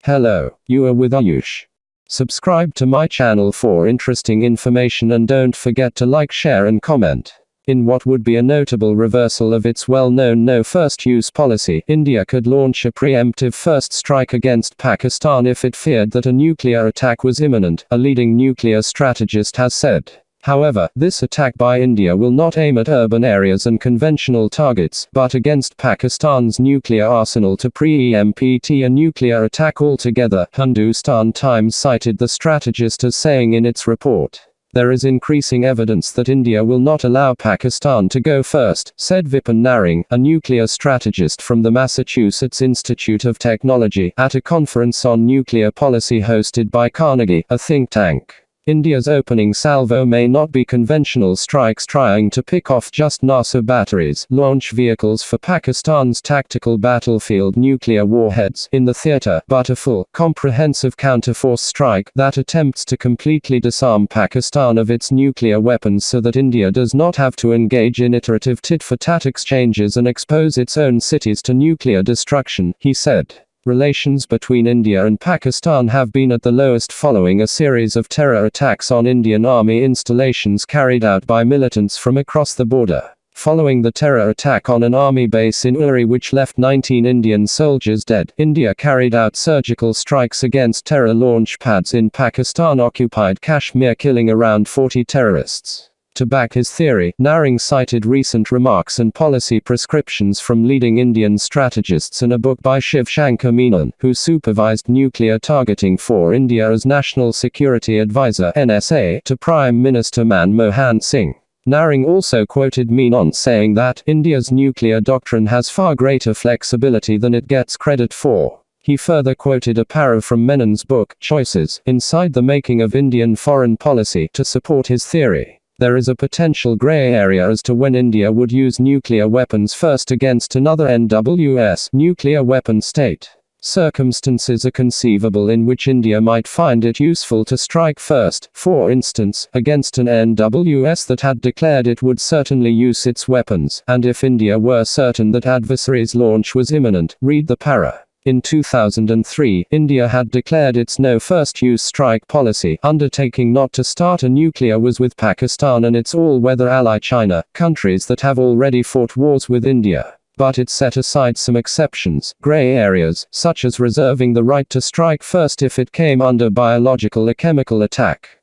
Hello, you are with Ayush. Subscribe to my channel for interesting information and don't forget to like, share and comment. In what would be a notable reversal of its well-known no first use policy, India could launch a preemptive first strike against Pakistan if it feared that a nuclear attack was imminent, a leading nuclear strategist has said. However, this attack by India will not aim at urban areas and conventional targets, but against Pakistan's nuclear arsenal to preempt a nuclear attack altogether, Hindustan Times cited the strategist as saying in its report. There is increasing evidence that India will not allow Pakistan to go first, said Vipin Narang, a nuclear strategist from the Massachusetts Institute of Technology, at a conference on nuclear policy hosted by Carnegie, a think tank. India's opening salvo may not be conventional strikes trying to pick off just Nasr batteries, launch vehicles for Pakistan's tactical battlefield nuclear warheads in the theater, but a full, comprehensive counterforce strike that attempts to completely disarm Pakistan of its nuclear weapons so that India does not have to engage in iterative tit-for-tat exchanges and expose its own cities to nuclear destruction, he said. Relations between India and Pakistan have been at the lowest following a series of terror attacks on Indian army installations carried out by militants from across the border. Following the terror attack on an army base in Uri which left 19 Indian soldiers dead, India carried out surgical strikes against terror launch pads in Pakistan-occupied Kashmir, killing around 40 terrorists. To back his theory, Narang cited recent remarks and policy prescriptions from leading Indian strategists in a book by Shiv Shankar Menon, who supervised nuclear targeting for India as National Security Advisor (NSA) to Prime Minister Manmohan Singh. Narang also quoted Menon saying that India's nuclear doctrine has far greater flexibility than it gets credit for. He further quoted a para from Menon's book, Choices, Inside the Making of Indian Foreign Policy, to support his theory. There is a potential grey area as to when India would use nuclear weapons first against another NWS nuclear weapon state. Circumstances are conceivable in which India might find it useful to strike first, for instance, against an NWS that had declared it would certainly use its weapons, and if India were certain that adversary's launch was imminent, read the para. In 2003, India had declared its no first use strike policy, undertaking not to start a nuclear wars with Pakistan and its all-weather ally China, countries that have already fought wars with India. But it set aside some exceptions, grey areas, such as reserving the right to strike first if it came under biological or chemical attack.